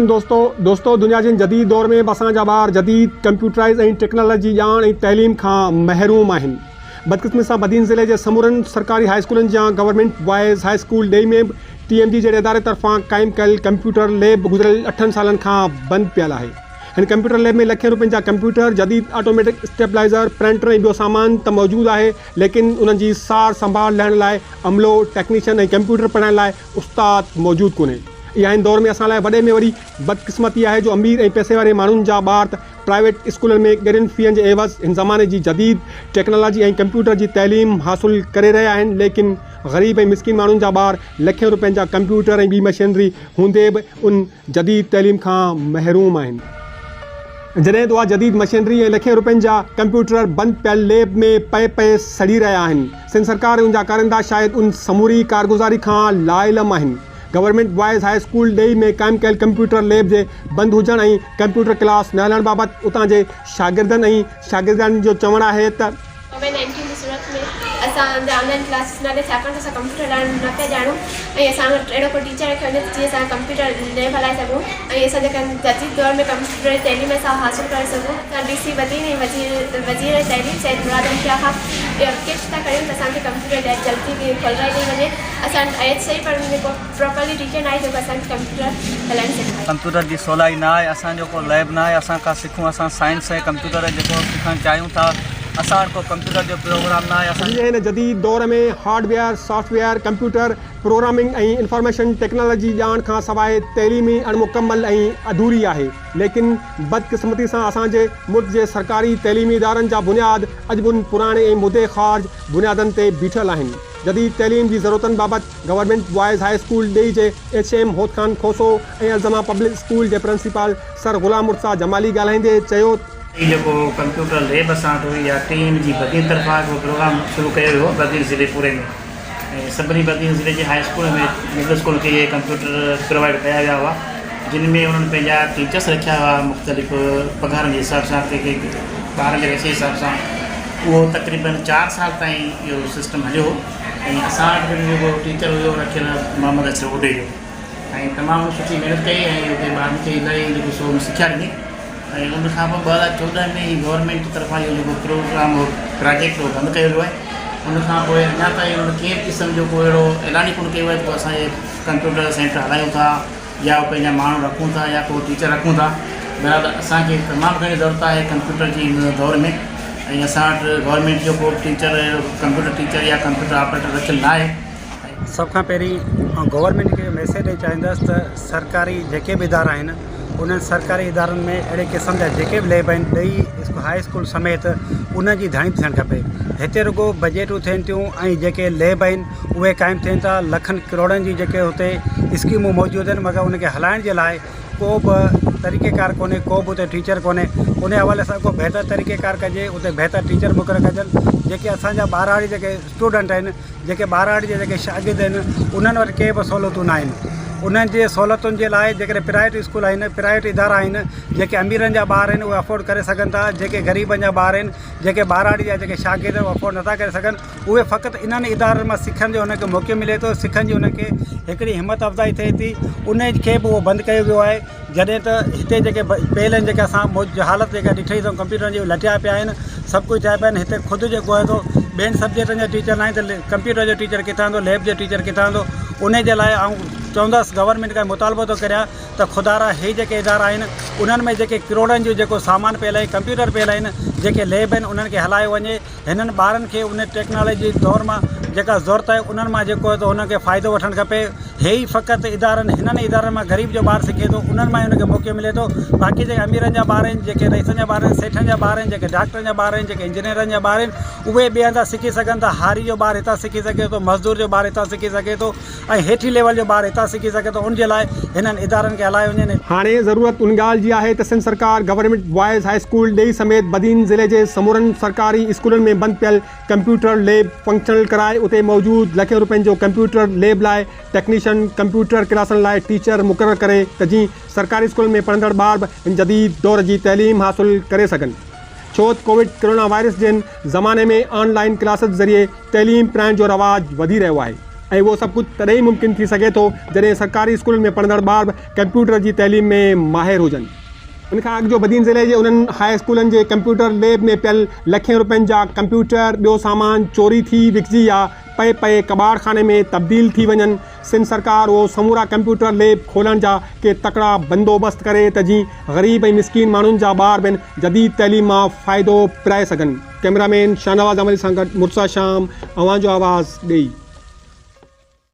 दोस्तों दुनिया जे जदीद दौर में असांजा ॿार जदीद कंप्यूटराइज़ ऐं टेक्नोलॉजी ॼाण ऐं तइलीम खां महरूम आहिनि। बदकिस्मती सां बदीन ज़िले जे समूरनि सरकारी हाई स्कूलनि जा गवर्नमेंट बॉयज़ हाई स्कूल ॾेई में TMG जहिड़े इदारे तरफ़ां क़ाइमु कयल कंप्यूटर लैब गुज़िरियल 8 सालनि खां बंदि पियल आहे। हिन कंप्यूटर लैब में लखें रुपयनि जा कंप्यूटर, जदीद ऑटोमेटिक स्टेबलाइज़र, प्रिंटर ऐं ॿियो सामान त मौजूदु आहे, लेकिन उन्हनि जी सार संभाल लहण लाइ अमलो, टेक्नीशियन ऐं कंप्यूटर पढ़ाइण लाइ उस्ताद मौजूदु कोन्हे। इहा हिन दौर में असां लाइ वॾे में वॾी बदकिस्मती आहे जो अमीर ऐं पैसे वारे माण्हुनि जा ॿार त प्राइवेट स्कूलनि में ॻरियुनि फ़ीअनि जे एवज़ हिन ज़माने जी जदीद टेक्नोलॉजी ऐं कंप्यूटर जी तइलीम हासिलु करे रहिया आहिनि, लेकिन ग़रीब ऐं मिसकिन माण्हुनि जा ॿार लखें रुपयनि जा कंप्यूटर ऐं ॿी मशीनरी हूंदे बि उन जदीद तइलीम खां महरूम आहिनि। जॾहिं त उहा जदीद मशीनरी ऐं लखें रुपयनि जा कंप्यूटर बंदि पियल लैब में पए सड़ी रहिया आहिनि। सिंध सरकार ऐं उन जा कारिंदा शायदि उन समूरी कारगुज़ारी खां लाइलम आहिनि। गवर्नमेंट बॉयज़ हाई स्कूल ॾेई में क़ाइमु कयल कंप्यूटर लैब जे बंदि हुजण ऐं कंप्यूटर क्लास न हलण बाबति उतां जे शागिर्दनि ऐं शागिर्दनि जो चवणु आहे त कोविड-19 जी सूरत में असांजा ऑनलाइन क्लासिस न हले छाकाणि त असां कंप्यूटर हलाइण न पिया ॼाणूं ऐं असां वटि अहिड़ो को टीचर रखियो वञे जीअं असां कंप्यूटर लैब हलाए सघूं ऐं असां जेका जदीद दौर में कंप्यूटर जी तइलीम असां हासिलु करे सघूं। असां DC बदीन ऐं वज़ीर तइलीम सैयद मुराद मुखिया खां रिक्वेस्ट था करियूं त असांखे कंप्यूटर लैब जल्दी खोलाए ॾेई वञे। असां आयत सही पर हुन में को प्रॉपरली टीचर न आहे जेको असांखे कंप्यूटर हलाइण सेखारे। कंप्यूटर जी सवलाई न आहे, असांजो को लैब न आहे, असां का सिखूं, असां साइंस ऐं कंप्यूटर जेको सिखणु चाहियूं था, असां वटि को कंप्यूटर जो प्रोग्राम न आहे। असां हिन जदीद दौर में हार्डवेयर, सॉफ्टवेयर, कंप्यूटर प्रोग्रामिंग ऐं इंफॉर्मेशन टेक्नोलॉजी ॼाण खां सवाइ तइलीमी अणमुकमल ऐं अधूरी आहे, लेकिन बदकिस्मती सां असांजे मुल्क जे सरकारी तइलीमी इदारनि जा बुनियाद अॼु बि पुराणे ऐं मुदे ख़ारिज बुनियादनि ते बीठल आहिनि। जदीद तइलीम जी ज़रूरतनि बाबति गवर्नमेंट बॉयज़ हाई स्कूल ॾेई जे HM होदखान खोसो ऐं अलज़मा पब्लिक स्कूल जे प्रिंसिपल सर ग़ुलाम मुर्तज़ा जमाली ॻाल्हाईंदे चयो जेको कंप्यूटर लैब असां वटि या टीम जी बदीन तरफ़ां हिकिड़ो प्रोग्राम शुरू कयो वियो बदीन ज़िले पूरे में ऐं सभिनी बदीन ज़िले जे हाई स्कूल में मिडल स्कूल खे इहे कंप्यूटर प्रोवाइड कया विया हुआ, जिन में उन्हनि पंहिंजा टीचर्स रखिया हुआ मुख़्तलिफ़ पघारनि जे हिसाब सां, कंहिंखे ॿारनि जे रेशे हिसाब सां। उहो तक़रीबन 4 साल ताईं इहो सिस्टम हलियो ऐं असां वटि जेको टीचर हुयो रखियल मोहम्मद अशरफ उॾे जो ऐं तमामु सुठी महिनत कई ऐं हुते ॿारनि खे इलाही जेको सो सिखिया ॾिनी ऐं उन खां पोइ 2014 में ई गवर्नमेंट तरफ़ां इहो जेको प्रोग्राम हो प्रोजेक्ट हो बंदि कयो वियो आहे। उन खां पोइ अञा ताईं उन कंहिं क़िस्म जो को अहिड़ो ऐलान ई कोन कयो आहे पोइ असां कंप्यूटर सेंटर हलायूं था या पंहिंजा माण्हू रखूं था या को टीचर रखूं था। बराबरि असांखे तमामु घणी ज़रूरत आहे कंप्यूटर जी हिन दौर में ऐं असां वटि गवर्नमेंट जो को टीचर कंप्यूटर टीचर या कंप्यूटर ऑपरेटर रखियलु न आहे। सभ खां पहिरीं गवर्नमेंट खे मैसेज ॾेई चाहींदुसि त सरकारी जेके बि इदारा आहिनि उन्हनि सरकारी इदारनि में अहिड़े क़िस्म जा जेके बि लैब आहिनि ॾेई हाई स्कूल समेत उन जी धाणी थियणु खपे। हिते रुगो बजटूं थियनि थियूं ऐं जेके लैब आहिनि उहे क़ाइमु थियनि था, लखनि किरोड़नि जी जेके हुते स्कीमूं मौजूदु आहिनि, मगर उनखे हलाइण जे लाइ को बि तरीक़ेकार कोन्हे, को बि उते टीचर कोन्हे। उन हवाले सां को बहितर तरीक़ेकार कजे, उते बहितर टीचर मुक़ररु कजनि। जेके असांजा ॿारहाड़ी जेके स्टूडेंट आहिनि, जेके ॿारहाड़ी जे जेके शागिर्द आहिनि, उन्हनि वटि के बि सहूलियतूं न आहिनि। उन्हनि जे सहूलियतुनि जे लाइ जेकॾहिं प्राइवेट स्कूल आहिनि, प्राइवेट इदारा आहिनि, जेके अमीरनि जा ॿार आहिनि उहे अफोर्ड करे सघनि था, जेके ग़रीबनि जा ॿार आहिनि, जेके ॿारहाड़ी जा जेके शागिर्द अफोर्ड नथा करे सघनि, उहे फ़क़ति इन्हनि इदारनि मां सिखण जो उनखे मौक़ो मिले थो, सिखण जी उनखे हिकिड़ी हिमत अफ़ज़ाई थिए थी। उन खे बि उहो बंदि कयो वियो आहे, जॾहिं त हिते जेके पहिल आहिनि जेके असां हालत जेका ॾिठी अथऊं कंप्यूटरनि जी लटिया पिया आहिनि, सभु कुझु थिया पिया आहिनि। हिते ख़ुदि जेको आहे थो ॿियनि सब्जेक्टनि जा टीचर न आहिनि त कंप्यूटर जो टीचर किथां ईंदो, लैब जो टीचर किथां ईंदो। उन जे लाइ आऊं चवंदुसि गवर्नमेंट खां मुतालबो थो करियां त ख़ुदारा हे जेके इदारा आहिनि उन्हनि में जेके किरोड़नि जो जेको सामान पियल आहे, कंप्यूटर पियल आहिनि, जेके लैब आहिनि उन्हनि खे हलायो वञे। हिननि ॿारनि खे उन टेक्नोलॉजी दौर मां जेका ज़रूरत आहे उन्हनि मां जेको आहे त हुनखे फ़ाइदो वठणु खपे। हे ई फ़क़ति इदारनि हिननि इदारनि मां ग़रीब जो ॿारु सिखे थो, उन्हनि मां हुनखे मौक़ो मिले थो। बाक़ी जेके अमीरनि जा ॿार आहिनि, जेके रईसनि जा ॿार आहिनि, सेठनि जा ॿार आहिनि, जेके डॉक्टरनि जा ॿार आहिनि, जेके इंजीनियरनि जा ॿार आहिनि, उहे ॿिए हंधा सिखी सघनि था। हारी जो ॿारु हितां सिखी सघे थो, मज़दूर जो ॿारु हितां सिखी सघे थो ऐं हेठी लेवल जो ॿारु हितां सिखी सघे थो। उनजे लाइ हिननि इदारनि खे हलाए वञे। हाणे ज़रूरत उन ॻाल्हि जी आहे त सिंध सरकार गवर्नमेंट बॉयज़ हाई स्कूल ॾेई समेत बदीन ज़िले जे समूरनि सरकारी स्कूलनि में बंदि पियल कंप्यूटर लैब फंक्शनल कराए उते मौजूदु लखें रुपयनि जो कंप्यूटर लैब लाइ टेक्नीशियन, कंप्यूटर क्लासनि लाइ टीचर मुक़ररु करे त जीअं सरकारी स्कूल में पढ़ंदड़ ॿार बि हिन जदीद दौर जी तइलीम हासिलु करे सघनि। छो त कोविड कोरोना वायरस जे ज़माने में ऑनलाइन क्लासिस ज़रिए तइलीम पढ़ाइण जो रवाजु वधी रहियो आहे। ऐं उहो सभु कुझु तॾहिं ई मुमकिन थी सघे थो जॾहिं सरकारी स्कूलनि में पढ़ंदड़ ॿार कंप्यूटर जी तइलीम में माहिर हुजनि। उन खां अॻु जो बदीन ज़िले जे उन्हनि हाई स्कूलनि जे कंप्यूटर लैब में पियल लखें रुपयनि जा कंप्यूटर ॿियो सामान चोरी थी विकिजी या पए कबाड़ खाने में तब्दील थी वञनि। सिंध सरकार उहो समूरा कंप्यूटर लैब खोलण जा के तकड़ा बंदोबस्त करे त जीअं ग़रीब ऐं मिसकीन माण्हुनि जा ॿार ॿिन जदीद तइलीम मां फ़ाइदो पिराए सघनि। कैमरामैन शाहनवाज़ अमली सां गॾु मुर्सा शाम, अवां जो आवाज़ ॾेई।